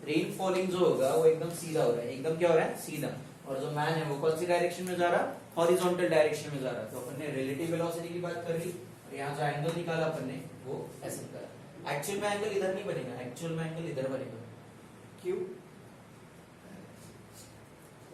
Rain falling जो होगा वो एकदम सीधा हो रहा है, एकदम क्या हो रहा है, सीधा। और जो मैन है वो कौन सी डायरेक्शन में जा रहा है, हॉरिजॉन्टल डायरेक्शन में जा रहा है। तो अपन ने रिलेटिव वेलोसिटी की बात कर ली और यहाँ जो एंगल निकाला अपन ने वो ऐसे करा। एक्चुअल में एंगल इधर नहीं बनेगा, एक्चुअल में एंगल इधर बनेगा। क्यों?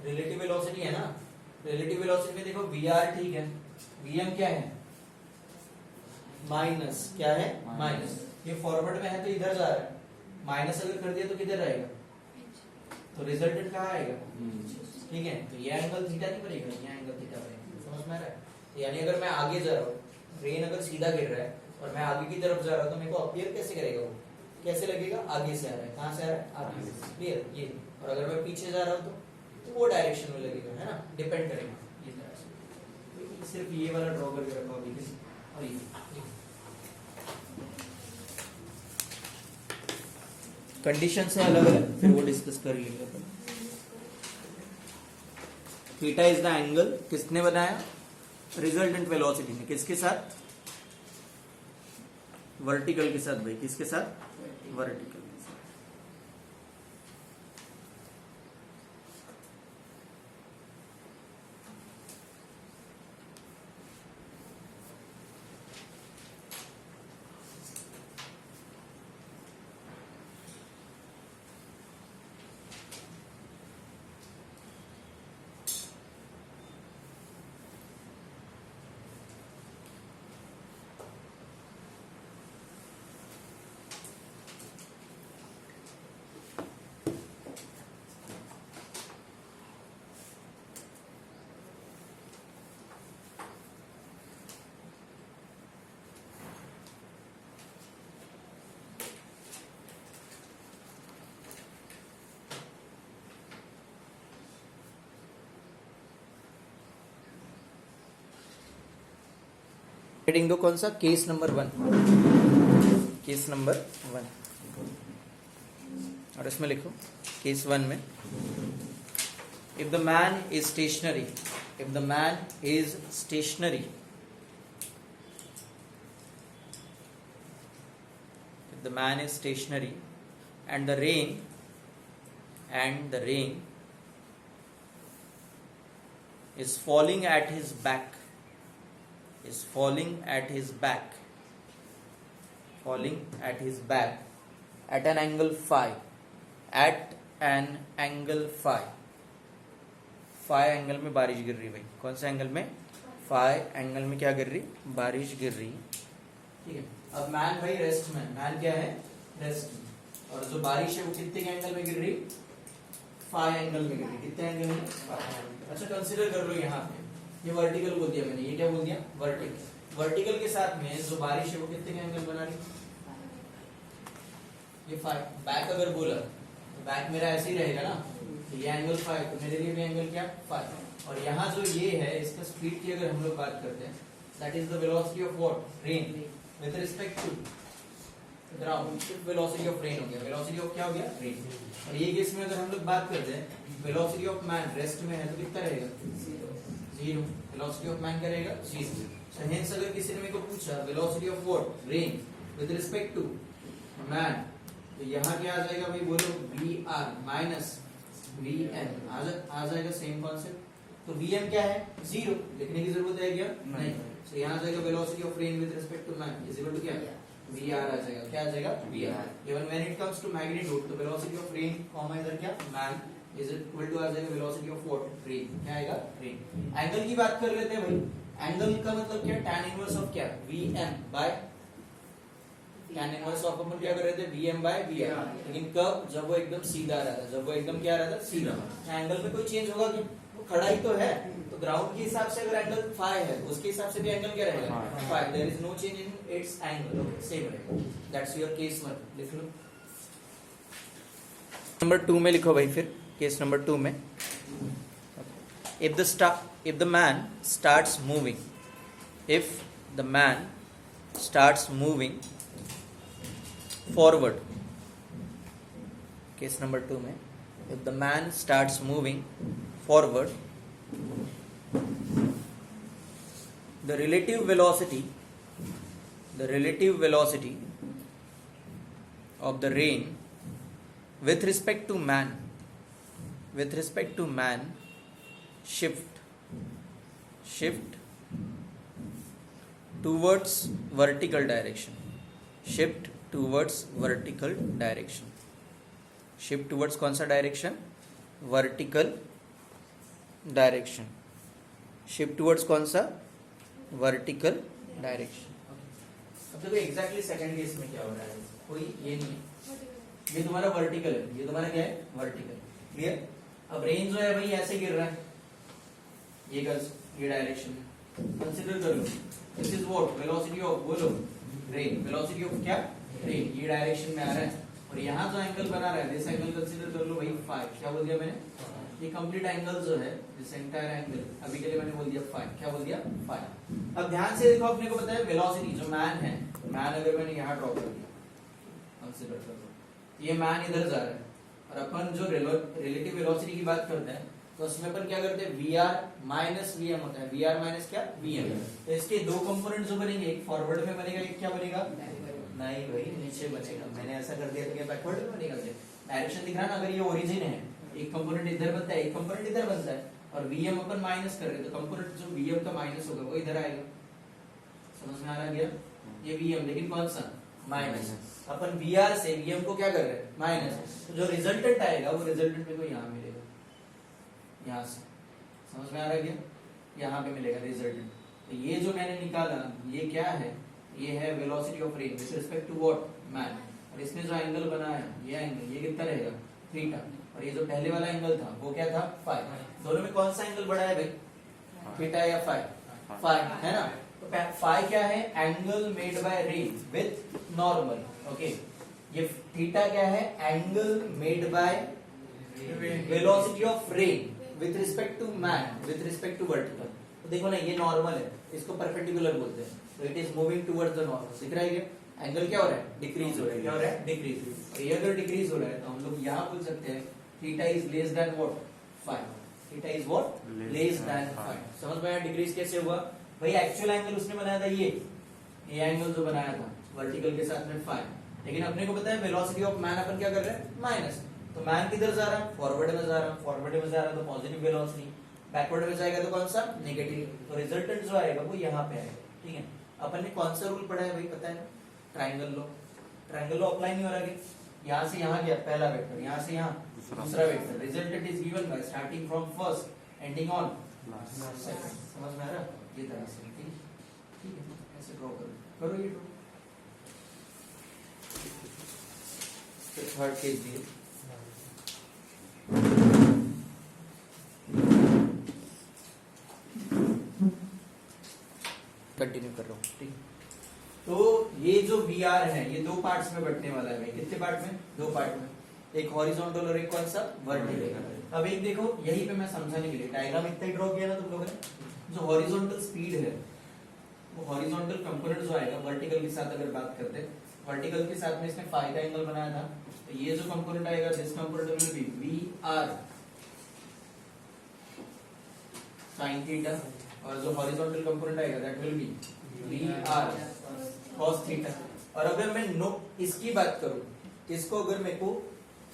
रिलेटिव वेलोसिटी है ना, रिलेटिव वेलोसिटी में देखो वी आर ठीक है, वी एम क्या है, माइनस, क्या है, माइनस। ये फॉरवर्ड में है तो इधर जा रहा है, माइनस अगर कर दिया तो किधर रहेगा, तो रिजल्टेंट कहाँ आएगा, ठीक है। तो ये एंगल थीटा नहीं बनेगा, ये एंगल थीटा बनेगा। समझ में आ रहा है? तो यानी अगर मैं आगे जा रहा हूँ, रेन अगर सीधा गिर रहा है और मैं आगे की तरफ जा रहा हूँ, तो मेरे को अपीयर कैसे करेगा, वो कैसे लगेगा, आगे से आ रहा है। कहाँ से आ रहा है, आगे से। क्लियर? ये। और अगर मैं पीछे जा रहा हूँ तो वो डायरेक्शन में लगेगा, है ना, डिपेंड करेगा ये तरह से। तो सिर्फ ये वाला ड्रॉ करके रखो अभी के, और ये कंडीशन से अलग अलग फिर वो डिस्कस कर लेंगे अपन। थीटा इज द एंगल, किसने बनाया, रिजल्टेंट वेलोसिटी ने। किसके साथ, वर्टिकल के साथ भाई। किसके साथ, वर्टिकल के साथ। हेडिंग दो कौन सा, केस नंबर 1, केस नंबर 1। और इसमें लिखो केस 1 में, if the man is stationary, if the man is stationary, if the man is stationary and the rain is falling at his back, is falling at his back, falling at his back at an angle phi, at an angle phi, phi angle में बारिश गिर रही भाई। कौन से angle में, phi angle में क्या गिर रही, बारिश गिर रही, ठीक है। अब मैन भाई रेस्ट में, मैन क्या है, रेस्ट में। और जो बारिश है वो कितने के एंगल में गिर रही, phi एंगल में गिर रही। कितने एंगल में, अच्छा कंसीडर कर लो यहाँ पे, ये वर्टिकल बोल दिया मैंने, ये क्या बोल दिया, वर्टिकल। वर्टिकल के साथ में जो बारिश है वो कितने के एंगल बना रही, ये phi। बैक अगर बोला तो बैक मेरा ऐसे ही रहेगा ना, तो ये एंगल phi, तो मेरे लिए भी एंगल क्या, phi। और यहाँ जो ये है, इसका स्पीड की अगर हम लोग बात करते हैं, that is the velocity of what, rain, with respect to ground. Velocity of rain हो गया, वेलोसिटी ऑफ क्या हो गया, रेन। और ये केस में अगर हम लोग बात करते हैं, वेलोसिटी ऑफ मैन रेस्ट में है तो कितना रहेगा, 0। वेलोसिटी ऑफ मैन क्या रहेगा, 0। सो हेंस अगर किसी ने मेरे को पूछा velocity of what, rain, with respect to man, तो यहाँ क्या आ जाएगा भाई, बोलो V R minus V M आ जाएगा, सेम कॉन्सेप्ट। तो वी एम क्या है, 0, लिखने की जरूरत है क्या, नहीं। तो यहाँ आ जाएगा velocity of rain with respect to man is equal to क्या, वी आर आ जाएगा। क्या आ जाएगा, V R. Even when it comes to magnitude, तो वेलोसिटी ऑफ रेन कॉमा इधर क्या, मैन इज इक्वल टू आ जाएगा वेलोसिटी ऑफ व्हाट, रेन। क्या आएगा, रेन। एंगल की बात कर लेते हैं भाई। एंगल का मतलब क्या, tan इनवर्स ऑफ क्या, V M by tan inverse of अपन क्या कर रहे थे, V M by V R. लेकिन कब, जब वो एकदम सीधा रहा था, जब वो एकदम क्या रहा था, सीधा। एंगल में कोई चेंज होगा कि, वो खड़ा ही तो है। तो ग्राउंड के हिसाब से अगर एंगल फाई है, उसके हिसाब से भी एंगल क्या रहेगा, phi. There is no change in its angle, same रहेगा। That's your case 1। लिख लो नंबर 2 में लिखो भाई, फिर केस नंबर 2 में, if the man starts moving, if the man starts moving forward, case number 2 में, if the man starts moving forward, the relative velocity of the rain with respect to man shift towards vertical direction, shift towards कौन सा direction, vertical direction, shift towards कौन सा, vertical direction. अब देखो exactly second case में क्या हो रहा है, कोई ये नहीं है, ये तुम्हारा वर्टिकल है, ये तुम्हारा क्या है, वर्टिकल, क्लियर। अब रेन जो है भाई ऐसे गिर रहा है, ये डायरेक्शन में कंसीडर कर लो, this is what, velocity of, बोलो रेन, वेलोसिटी ऑफ क्या, रेन, ये डायरेक्शन में आ रहा है, और यहाँ जो एंगल बना रहा है, दिस एंगल कंसीडर कर लो भाई फाई, क्या बोल दिया मैंने, ये कंप्लीट एंगल जो है, दिस एंटायर एंगल, अभी के लिए मैंने बोल दिया फाई, क्या बोल दिया, फाई। अब ध्यान से देखो, अपने को पता है वेलोसिटी जो मैन है, मैन अगर मैंने यहाँ ड्रॉ कर दिया, कंसीडर कर लो, ये मैन इधर जा रहा है, और अपन जो रिलेटिव वेलोसिटी की बात करते हैं, तो उसमें अपन क्या करते हैं, वीआर माइनस वीएम होता है, वीआर माइनस क्या, वीएम। तो इसके दो कंपोनेंट जो बनेंगे, एक फॉरवर्ड में बनेगा, एक क्या बनेगा, नहीं भाई नीचे बनेगा, मैंने ऐसा कर दिया तो क्या बैकवर्ड में बनेगा, डायरेक्शन दिख रहा है ना, अगर ये ओरिजिन है, एक कंपोनेंट इधर बनता है, एक कंपोनेंट इधर बनता है, और वीएम अपन माइनस कर रहे हैं, तो कंपोनेंट जो वीएम का माइनस होगा वो इधर आएगा, समझ में आ रहा गया, ये वीएम, लेकिन कौन सा, माइनस। अपन वीआर से वीएम को क्या कर रहे हैं, माइनस, तो जो रिजल्टेंट आएगा वो रिजल्टेंट मेरे को यहाँ मिलेगा, यहाँ से, समझ में आ रहा है क्या, यहाँ पे मिलेगा रिजल्टेंट। तो ये जो मैंने निकाला, ये क्या है, ये है velocity of rain with respect to what, man, और इसमें जो एंगल बना है, ये एंगल, ये कितना रहेगा, थीटा, और ये जो पहले वाला एंगल था वो क्या था, फाई। दोनों में कौन सा एंगल बड़ा है भाई, थीटा या फाई, फाई है ना। तो फाई क्या है, angle made by rain with normal, okay. ये थीटा क्या है, angle made by velocity of rain with respect to man, with respect to vertical. तो देखो ना, ये नॉर्मल है, इसको परपेंडिकुलर बोलते हैं, तो it is moving towards the normal, दिख रहा है क्या, एंगल क्या हो रहा है, डिक्रीज हो रहा है, क्या हो रहा है, डिक्रीज। और ये अगर डिक्रीज हो रहा है तो हम लोग यहाँ बोल सकते हैं theta is less than what, phi, theta is what, less than phi. समझ में आया डिक्रीज कैसे हुआ भाई, एक्चुअल एंगल उसने बनाया था ये एंगल जो बनाया था वर्टिकल के साथ में फाई, लेकिन अपने को पता है वेलोसिटी ऑफ मैन अपन क्या कर रहे हैं, माइनस, तो मैन किधर जा रहा है, फॉरवर्ड में जा रहा है, फॉरवर्ड में जा रहा है तो पॉजिटिव वेलोसिटी, बैकवर्ड में जाएगा तो कौन सा, नेगेटिव, तो रिजल्टेंट जो आएगा वो यहाँ पे आएगा, ठीक है। अपन ने कौन सा रूल पढ़ा है भाई, पता है, triangle law, triangle law apply नहीं हो रहा है, यहाँ से यहाँ गया पहला वेक्टर, यहाँ से यहाँ दूसरा vector, resultant is given by starting from first ending on second, समझ में आ रहा है, ये तरह से, ठीक है, ऐसे ड्रॉ करो ये ड्रॉ। थर्ड केस दिए, कंटिन्यू कर रहा हूँ, ठीक। तो ये जो VR है ये दो पार्ट्स में बंटने वाला है भाई, कितने पार्ट में, दो पार्ट में, एक हॉरिजॉन्टल और एक कौन सा, वर्टिकल। अब एक देखो, यहीं पे मैं समझाने के लिए डायग्राम इतना ही ड्रॉ किया ना तुम लोगों ने, जो हॉरिजॉन्टल स्पीड है वो हॉरिजॉन्टल कंपोनेंट जो आएगा वर्टिकल के साथ, अगर बात करते हैं वर्टिकल के साथ में इसने फाई का एंगल बनाया था, तो ये जो कंपोनेंट आएगा, this component will be VR sin theta, और जो हॉरिजॉन्टल कंपोनेंट आएगा that will B VR cos theta. और अगर मैं इसकी बात करूं, इसको अगर मेरे को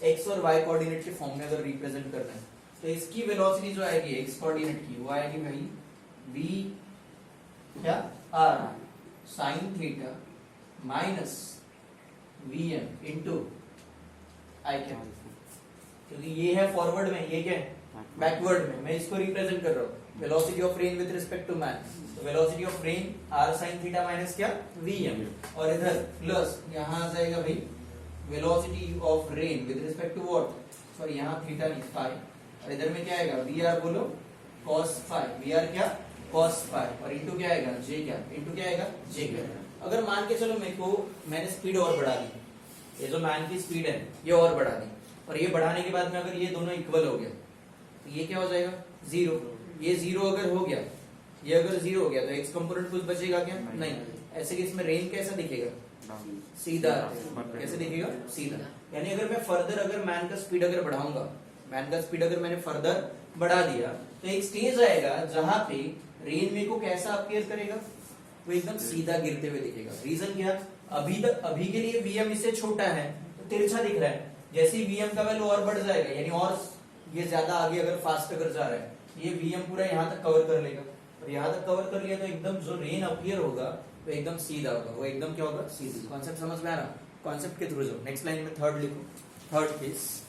x और y कोऑर्डिनेट के फॉर्म में अगर रिप्रेजेंट करना है, तो इसकी वेलोसिटी जो आएगी x कोऑर्डिनेट की, वो आएगी भाई v क्या r sin theta minus vm into i cap, क्योंकि ये है फॉरवर्ड में, ये क्या है बैकवर्ड में, मैं इसको रिप्रेजेंट कर रहा हूँ velocity of rain with respect to man, तो velocity of rain r sin theta minus क्या vm, और इधर प्लस यहाँ आ जाएगा भाई velocity of rain with respect to what, sorry यहाँ थीटा नहीं फाई, और इधर में क्या आएगा vr, बोलो cos फाई, vr क्या cos फाई, और इनटू क्या आएगा j, क्या इनटू क्या आएगा j क्या। अगर मान के चलो मेरे को, मैंने स्पीड और बढ़ा दी, ये जो मैन की स्पीड है ये और बढ़ा दी, और ये बढ़ाने के बाद में अगर ये दोनों इक्वल हो गया तो ये क्या हो जाएगा, जीरो, ये जीरो अगर हो गया, ये अगर जीरो हो गया तो एक्स कंपोनेंट कुछ बचेगा क्या, नहीं। ऐसे केस में रेन कैसा दिखेगा, सीधा, कैसे दिखेगा, सीधा। यानी अगर मैं फर्दर अगर मैन का स्पीड अगर बढ़ाऊंगा, मैन का स्पीड अगर मैंने फर्दर बढ़ा दिया, तो एक स्टेज आएगा जहां पे रेन मेरे को कैसा अपीयर करेगा, वो एकदम सीधा गिरते हुए दिखेगा। रीजन क्या, अभी के लिए vm इससे छोटा है तो तिरछा दिख रहा है, जैसे ही वीएम का वैल्यू और बढ़ जाएगा, यानी और ये ज्यादा आगे अगर फास्ट अगर जा रहा है, ये वीएम पूरा यहाँ तक कवर कर लेगा, और यहाँ तक कवर कर लिया तो एकदम जो रेन अपीयर होगा वो एकदम सीधा होगा, वो एकदम क्या होगा, सीधा। कॉन्सेप्ट समझ में आ रहा? कॉन्सेप्ट के थ्रू जाओ। नेक्स्ट लाइन में थर्ड लिखो, third case,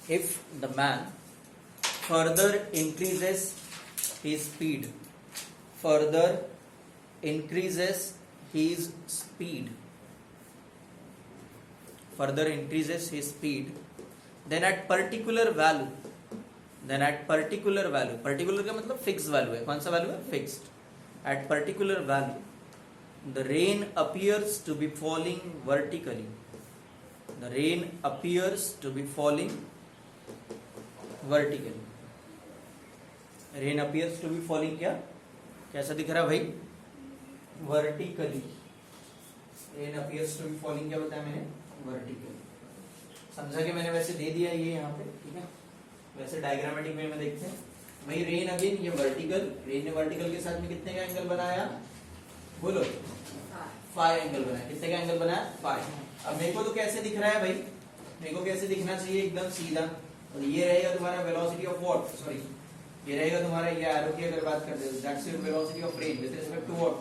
if the man further increases his speed, then at particular value, particular का मतलब फिक्स वैल्यू है, कौन सा वैल्यू है, fixed, at particular value the rain appears to be falling vertically, क्या कैसा दिख रहा है भाई, vertically. Rain appears to be falling क्या बताया मैंने, वर्टिकली। समझा कि मैंने वैसे दे दिया ये यहाँ पे, ठीक है। वैसे डायग्रामेटिक वे में देखते हैं भाई, रेन अगेन ये वर्टिकल, रेन ने वर्टिकल के साथ में कितने का एंगल बनाया, बोलो, 5 एंगल बनाया। कितने का एंगल बनाया, 5। अब मेरे को तो कैसे दिख रहा है भाई, मेरे को कैसे दिखना चाहिए, एकदम सीधा। और ये रहेगा तुम्हारा वेलोसिटी ऑफ व्हाट, सॉरी ये रहेगा तुम्हारा, ये एरो की अगर बात करते हैं that's your velocity of rain with respect to what,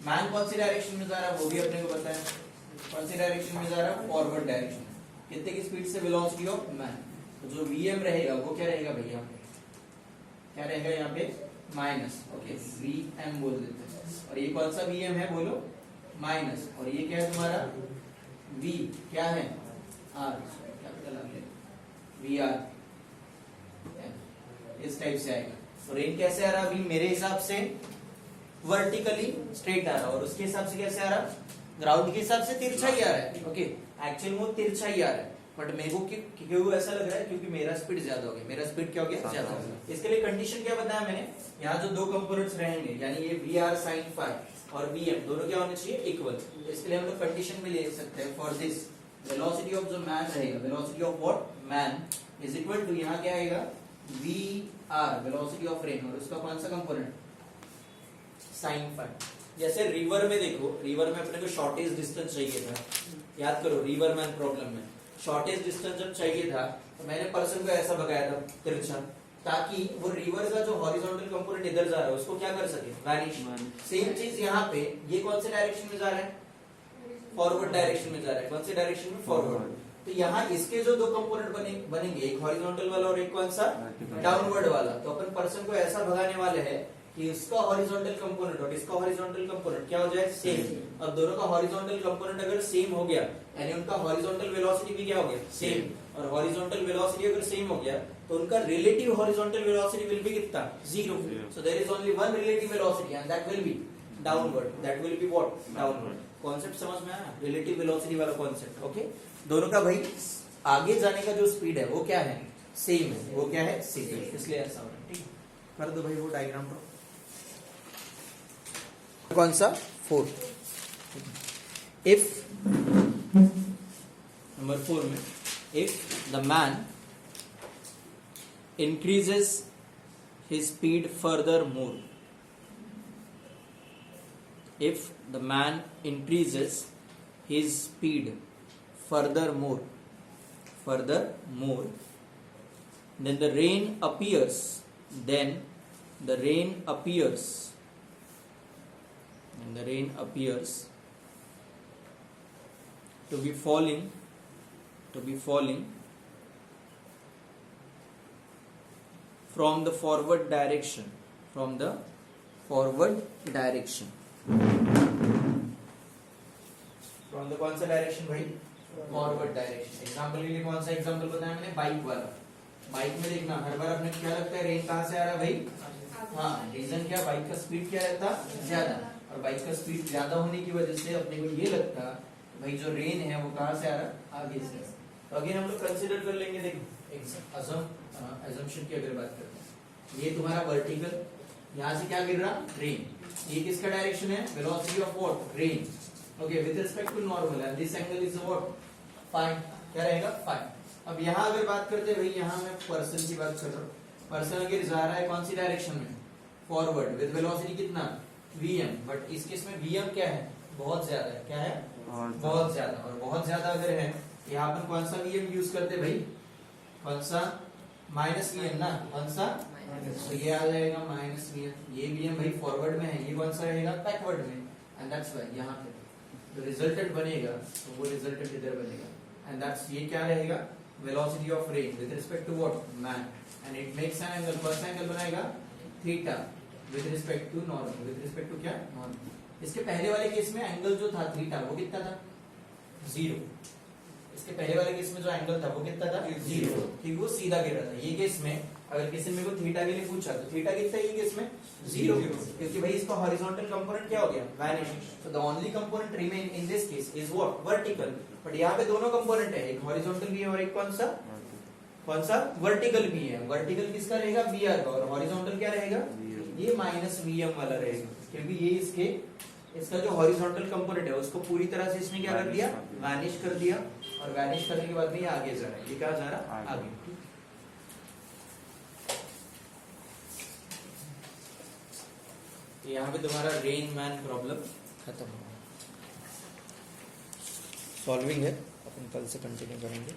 man कौन सी डायरेक्शन में जा रहा है वो भी अपने को पता है, कौन सी डायरेक्शन में जा रहा है, फॉरवर्ड डायरेक्शन। कितने की स्पीड से, वेलोसिटी ऑफ मैन। तो जो वीएम रहेगा वो क्या रहेगा भैया, क्या रहेगा यहाँ पे, माइनस, ओके, वीएम बोल देते हैं। और ये कौन सा वीएम है बोलो, माइनस, और ये क्या है तुम्हारा, वी क्या है, R, capital R, V R, इस टाइप से आएगा। तो रेन कैसे आ रहा अभी, मेरे हिसाब से वर्टिकली स्ट्रेट आ रहा, और उसके हिसाब से कैसे आ रहा, ग्राउंड के हिसाब से तिरछा ही आ रहा है, ओके, एक्चुअल में तिरछा ही आ रहा है, बट मेरे को क्यों ऐसा लग रहा है, क्योंकि मेरा स्पीड ज्यादा हो गया, मेरा स्पीड क्या हो गया, ज्यादा हो गया। इसके लिए कंडीशन क्या बताया मैंने, यहाँ जो दो कंपोनेंट्स रहेंगे, यानी ये वी आर साइन फाइव और वी एम दोनों क्या होने चाहिए, इक्वल। इसके लिए हम लोग कंडीशन भी ले सकते हैं, फॉर दिस वेलोसिटी ऑफ जो मैन रहेगा, velocity of what, man is equal to, यहाँ क्या आएगा, V R velocity of rain, और उसका कौन सा कंपोनेंट, साइन फाइव। जैसे रिवर में देखो, रिवर में अपने को शॉर्टेज डिस्टेंस चाहिए था, याद करो रिवर मैन प्रॉब्लम में शॉर्टेज डिस्टेंस जब चाहिए था तो मैंने पर्सन को ऐसा भगाया था तिरछा, ताकि वो रिवर का जो हॉरिजॉन्टल कंपोनेंट इधर जा रहा है उसको क्या कर सके, वैनिश। सेम चीज यहाँ पे, ये कौन से डायरेक्शन में जा रहा है, फॉरवर्ड डायरेक्शन में जा रहा है, कौन से डायरेक्शन में, फॉरवर्ड। तो यहाँ इसके जो दो कंपोनेंट बनेंगे, एक हॉरिजॉन्टल वाला और एक कौन सा, डाउनवर्ड वाला। तो अपन पर्सन को ऐसा भगाने वाले हैं कि इसका हॉरिजॉन्टल कंपोनेंट और इसका हॉरिजॉन्टल कंपोनेंट क्या हो जाए, सेम। अब दोनों का हॉरिजॉन्टल कंपोनेंट अगर सेम हो गया, यानी उनका हॉरिजॉन्टल वेलोसिटी भी क्या हो गया, सेम। और हॉरिजॉन्टल वेलोसिटी अगर सेम हो गया तो उनका relative horizontal velocity will be कितना, 0। So there is only one relative velocity and that will be downward, that will be what, downward. Concept समझ में आया, रिलेटिव वेलोसिटी वाला कॉन्सेप्ट, ओके। दोनों का भाई आगे जाने का जो स्पीड है वो क्या है, सेम है, वो क्या है, सेम, इसलिए ऐसा हो रहा है, ठीक है। कर दो भाई वो डायग्राम ड्रॉ, कौन सा, 4। इफ नंबर 4 में, if the man increases his speed furthermore, if the man increases his speed furthermore, then the rain appears, to be falling from the forward direction, from the कौन सा direction भाई, forward direction. Example के लिए कौन सा example बताया मैंने, bike वाला। बाइक में देखना हर बार अपने क्या लगता है, रेन कहाँ से आ रहा है भाई, हाँ, रीजन क्या, बाइक का स्पीड क्या रहता, ज्यादा, और बाइक का स्पीड ज्यादा होने की वजह से अपने को ये लगता भाई जो रेन है वो कहाँ से आ रहा है, आगे से। तो अगेन हम लोग कंसीडर कर लेंगे, देखो assumption की अगर बात करते हैं, ये तुम्हारा वर्टिकल, यहाँ से क्या गिर रहा, रेन। ये किसका डायरेक्शन है, velocity of what, rain, okay, with respect to normal, and this angle is what, phi, क्या रहेगा, फाइ। अब यहाँ अगर बात करते हैं भाई, यहाँ मैं पर्सन की बात कर रहा हूँ, पर्सन अगर जा रहा है कौन सी डायरेक्शन में, फॉरवर्ड विद वेलोसिटी कितना vm, बट इस केस में vm क्या है, बहुत ज्यादा है, क्या है बहुत ज्यादा, और बहुत ज्यादा अगर है यहाँ पर कौन सा vm यूज करते भाई, कौन सा माइनस vm ना, कौन सा, तो ये आ जाएगा माइनस vm, ये vm भाई फॉरवर्ड में है, ये कौन सा रहेगा बैकवर्ड में, एंड दैट्स व्हाई यहाँ पे जो रिजल्टेंट बनेगा तो वो रिजल्टेंट इधर बनेगा, एंड दैट्स ये क्या रहेगा velocity of ray with respect to what man, and it makes an angle, first angle बनाएगा theta with respect to normal, with respect to क्या नॉर्मल। इसके पहले वाले केस में एंगल जो था थीटा वो कितना था, जीरो, इसके पहले वाले केस में जो एंगल था वो कितना था, जीरो, ठीक, वो सीधा गिर रहा था। ये केस में अगर किसी ने मेरे को थीटा के लिए पूछा तो थीटा कितना है ये केस में, जीरो, क्योंकि भाई इसका हॉरिजॉन्टल कंपोनेंट क्या हो गया, vanish, so the only component remain in this case is what, vertical, but यहाँ पे दोनों कंपोनेंट है, एक हॉरिजॉन्टल भी है और एक कौन सा वर्टिकल भी है। वर्टिकल किसका रहेगा, br का, और हॉरिजॉन्टल क्या रहेगा, ये माइनस vm वाला रहेगा, क्योंकि ये इसका जो हॉरिजॉन्टल कंपोनेंट है उसको पूरी तरह से इसने क्या कर दिया, वैनिश कर दिया, और वैनिश करने के बाद में ये आगे जा रहा है, ये क्या जा रहा है आगे। तो यहाँ पे तुम्हारा रेन मैन प्रॉब्लम खत्म हो, सॉल्विंग है, अपन कल से कंटिन्यू करेंगे।